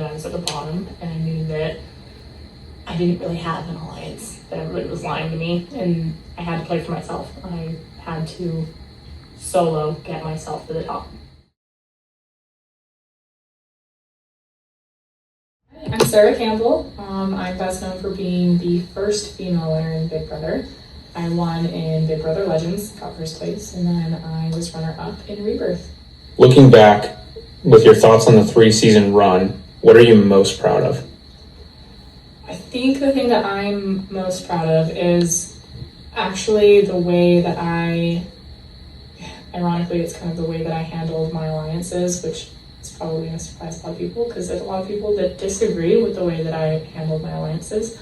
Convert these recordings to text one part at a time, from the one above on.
that I was at the bottom, and I knew that I didn't really have an alliance, that everybody was lying to me, and I had to play for myself. I had to solo get myself to the top. I'm Sarah Campbell. I'm best known for being the first female winner in Big Brother. I won in Big Brother Legends, got first place, and then I was runner-up in Rebirth. Looking back, with your thoughts on the 3-season run, what are you most proud of? I think the thing that I'm most proud of is actually the way that ironically, it's kind of the way that I handled my alliances, which is probably going to surprise a lot of people because there's a lot of people that disagree with the way that I handled my alliances.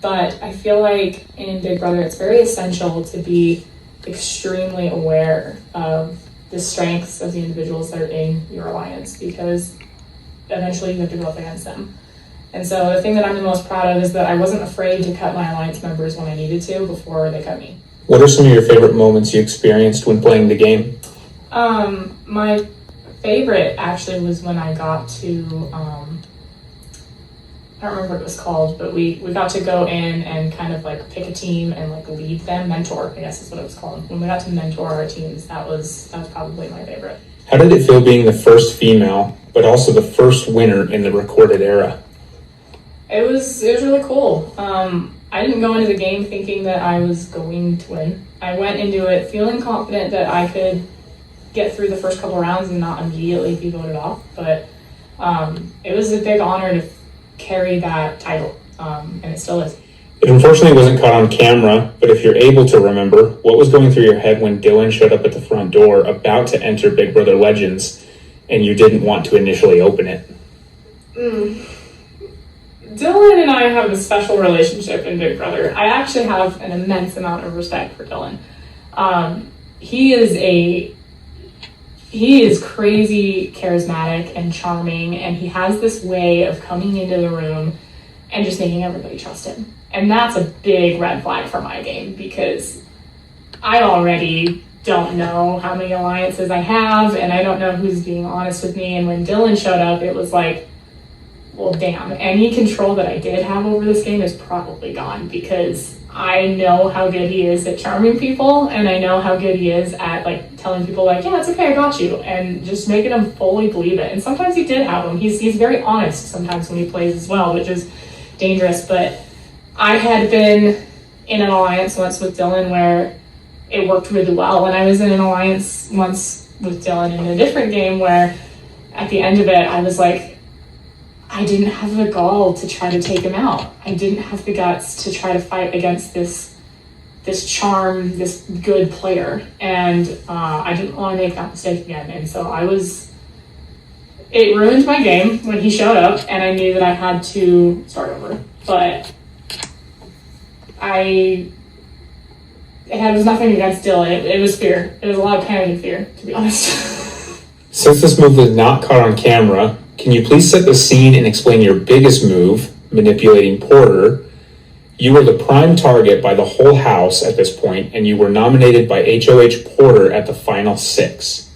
But I feel like in Big Brother, it's very essential to be extremely aware of the strengths of the individuals that are in your alliance, because eventually you have to go up against them. And so the thing that I'm the most proud of is that I wasn't afraid to cut my alliance members when I needed to before they cut me. What are some of your favorite moments you experienced when playing the game? My favorite actually was when I got to, I don't remember what it was called, but we got to go in and kind of like pick a team and like lead them, mentor, I guess is what it was called. When we got to mentor our teams, that was probably my favorite. How did it feel being the first female, but also the first winner in the recorded era? It was really cool. I didn't go into the game thinking that I was going to win. I went into it feeling confident that I could get through the first couple rounds and not immediately be voted off, but it was a big honor to carry that title, and it still is. It unfortunately wasn't caught on camera, but if you're able to remember, what was going through your head when Dylan showed up at the front door about to enter Big Brother Legends and you didn't want to initially open it? Dylan and I have a special relationship in Big Brother. I actually have an immense amount of respect for Dylan. He is crazy charismatic and charming, and he has this way of coming into the room and just making everybody trust him. And that's a big red flag for my game, because I already don't know how many alliances I have, and I don't know who's being honest with me. And when Dylan showed up, it was like, well, damn, any control that I did have over this game is probably gone, because I know how good he is at charming people, and I know how good he is at like telling people like, yeah, it's okay, I got you, and just making them fully believe it. And sometimes he did have them. He's very honest sometimes when he plays as well, which is dangerous. But I had been in an alliance once with Dylan where it worked really well, and I was in an alliance once with Dylan in a different game where at the end of it I was like, I didn't have the gall to try to take him out. I didn't have the guts to try to fight against this charm, this good player. And I didn't want to make that mistake again. And so it ruined my game when he showed up, and I knew that I had to start over. But it was nothing against Dylan. It was fear. It was a lot of panic and fear, to be honest. Since this move was not caught on camera, can you please set the scene and explain your biggest move, manipulating Porter? You were the prime target by the whole house at this point, and you were nominated by HOH Porter at the final 6.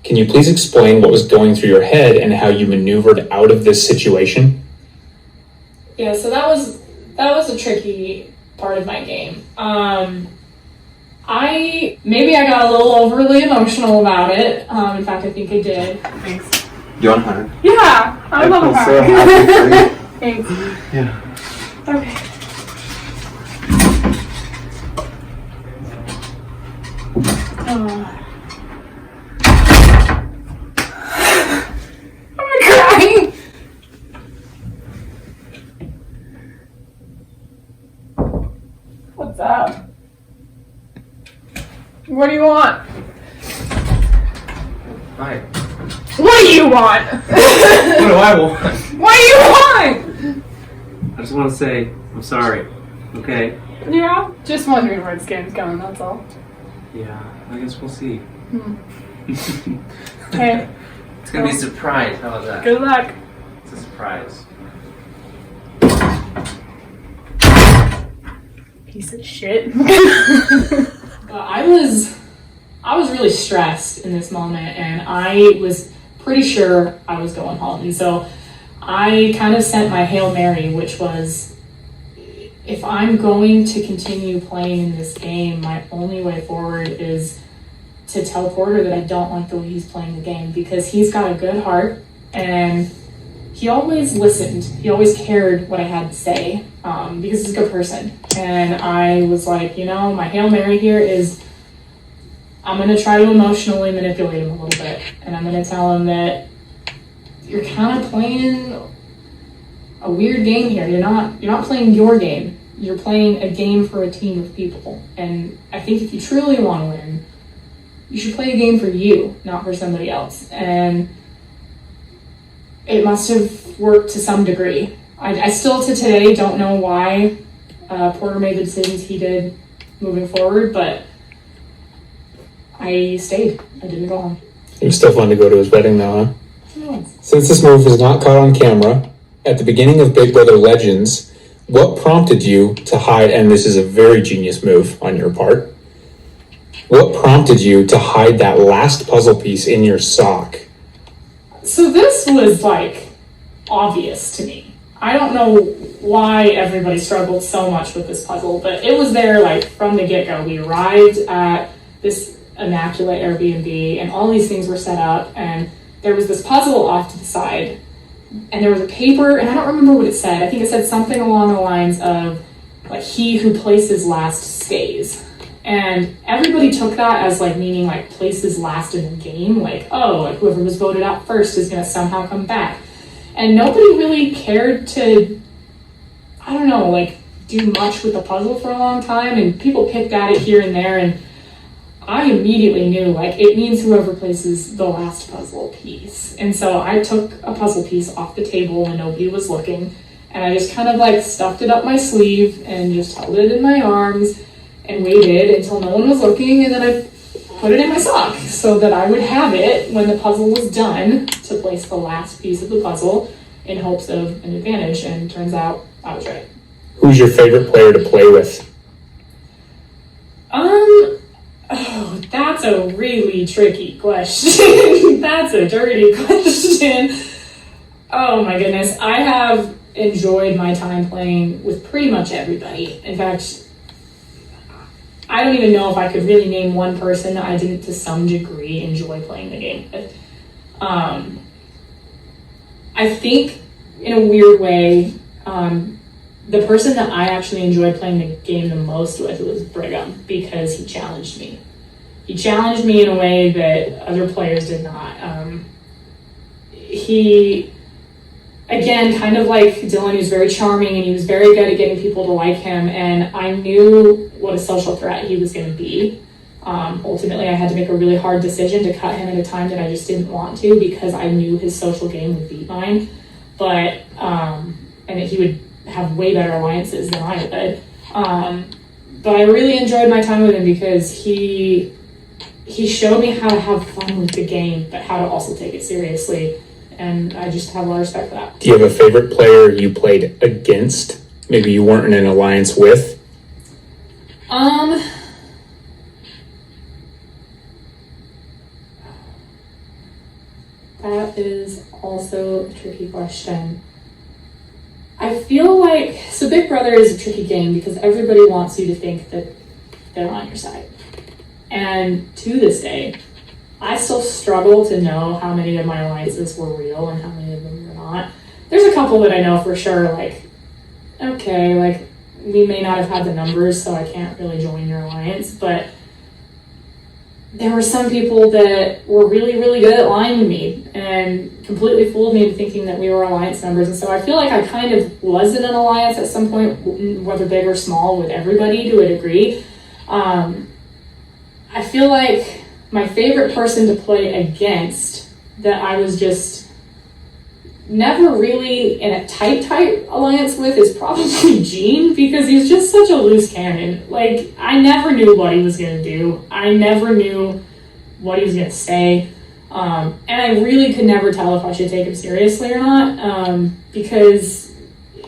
Can you please explain what was going through your head and how you maneuvered out of this situation? Yeah, so that was a tricky part of my game. Maybe I got a little overly emotional about it. In fact, I think I did. Thanks. You want her? Yeah, I love her. So happy for you. Thanks. Yeah. Okay. I'm crying. What's up? What do you want? Hi. What do you want? What do I want? What do you want? I just want to say I'm sorry. Okay? Yeah, just wondering where this game's going, that's all. Yeah, I guess we'll see. Okay. It's gonna be a surprise. How about that? Good luck. It's a surprise. Piece of shit. I was really stressed in this moment, and I was pretty sure I was going home. And so I kind of sent my Hail Mary, which was, if I'm going to continue playing in this game, my only way forward is to tell Porter that I don't like the way he's playing the game, because he's got a good heart and he always listened. He always cared what I had to say, because he's a good person. And I was like, my Hail Mary here is, I'm going to try to emotionally manipulate him a little bit. And I'm going to tell him that you're kind of playing a weird game here. You're not playing your game. You're playing a game for a team of people. And I think if you truly want to win, you should play a game for you, not for somebody else. And it must have worked to some degree. I still to today don't know why Porter made the decisions he did moving forward, but I stayed. I didn't go home. It was still fun to go to his wedding though, huh? Yes. Since this move was not caught on camera, at the beginning of Big Brother Legends, what prompted you to hide, and this is a very genius move on your part, what prompted you to hide that last puzzle piece in your sock? So this was obvious to me. I don't know why everybody struggled so much with this puzzle, but it was there from the get-go. We arrived at this immaculate Airbnb and all these things were set up, and there was this puzzle off to the side, and there was a paper, and I don't remember what it said. I think it said something along the lines of he who places last stays. And everybody took that as meaning places last in the game, whoever was voted out first is going to somehow come back. And nobody really cared to, do much with the puzzle for a long time, and people picked at it here and there, and I immediately knew it means whoever places the last puzzle piece. And so I took a puzzle piece off the table when nobody was looking, and I just kind of stuffed it up my sleeve and just held it in my arms and waited until no one was looking, and then I put it in my sock so that I would have it when the puzzle was done to place the last piece of the puzzle in hopes of an advantage, and turns out I was right. Who's your favorite player to play with? Oh, that's a really tricky question. That's a dirty question. Oh my goodness. I have enjoyed my time playing with pretty much everybody. In fact, I don't even know if I could really name one person that I didn't to some degree enjoy playing the game with. I think in a weird way, the person that I actually enjoyed playing the game the most with was Brigham, because he challenged me. He challenged me in a way that other players did not. He, again, kind of like Dylan, he was very charming and he was very good at getting people to like him, and I knew what a social threat he was going to be. Ultimately, I had to make a really hard decision to cut him at a time that I just didn't want to, because I knew his social game would beat mine, and that he would have way better alliances than I would. But I really enjoyed my time with him because he showed me how to have fun with the game, but how to also take it seriously. And I just have a lot of respect for that. Do you have a favorite player you played against? Maybe you weren't in an alliance with? That is also a tricky question. I feel so Big Brother is a tricky game because everybody wants you to think that they're on your side. And to this day, I still struggle to know how many of my alliances were real and how many of them were not. There's a couple that I know for sure, we may not have had the numbers, so I can't really join your alliance, but there were some people that were really, really good at lying to me and completely fooled me into thinking that we were alliance members. And so I feel like I kind of was in an alliance at some point, whether big or small, with everybody to a degree. I feel like my favorite person to play against that I was just never really in a tight alliance with is probably Gene, because he's just such a loose cannon. I never knew what he was going to do. I never knew what he was going to say. And I really could never tell if I should take him seriously or not, because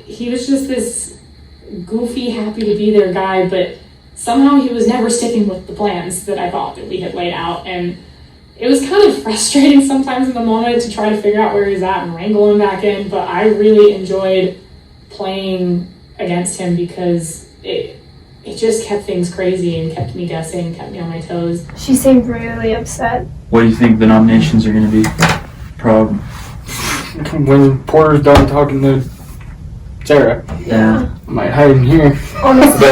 he was just this goofy, happy to be there guy, but somehow he was never sticking with the plans that I thought that we had laid out. And it was kind of frustrating sometimes in the moment to try to figure out where he's at and wrangle him back in, but I really enjoyed playing against him because it just kept things crazy and kept me guessing, kept me on my toes. She seemed really upset. What do you think the nominations are going to be? Proud. When Porter's done talking to Sarah, Yeah. I might hide in here. Honestly.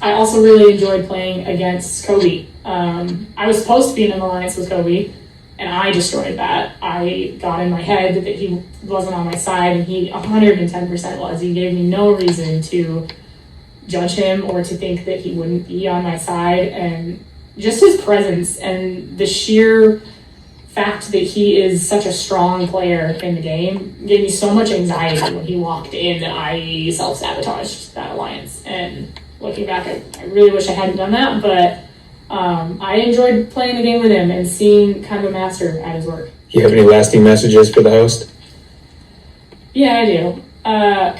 I also really enjoyed playing against Kobe. I was supposed to be in an alliance with Kobe, and I destroyed that. I got in my head that he wasn't on my side, and he 110% was. He gave me no reason to judge him or to think that he wouldn't be on my side, and just his presence and the sheer fact that he is such a strong player in the game gave me so much anxiety when he walked in that I self-sabotaged that alliance. And looking back, I really wish I hadn't done that, but I enjoyed playing the game with him and seeing kind of a master at his work. You have any lasting messages for the host? Yeah, I do.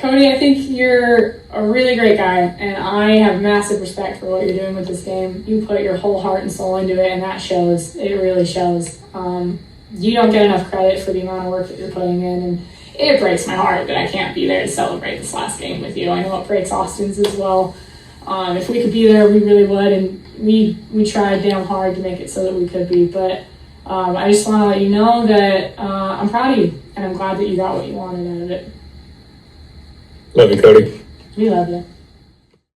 Cody, I think you're a really great guy, and I have massive respect for what you're doing with this game. You put your whole heart and soul into it, and that shows. It really shows. You don't get enough credit for the amount of work that you're putting in, and it breaks my heart that I can't be there to celebrate this last game with you. I know it breaks Austin's as well. If we could be there, we really would, and we tried damn hard to make it so that we could be, but I just want to let you know that I'm proud of you, and I'm glad that you got what you wanted out of it. Love you, Cody. We love you.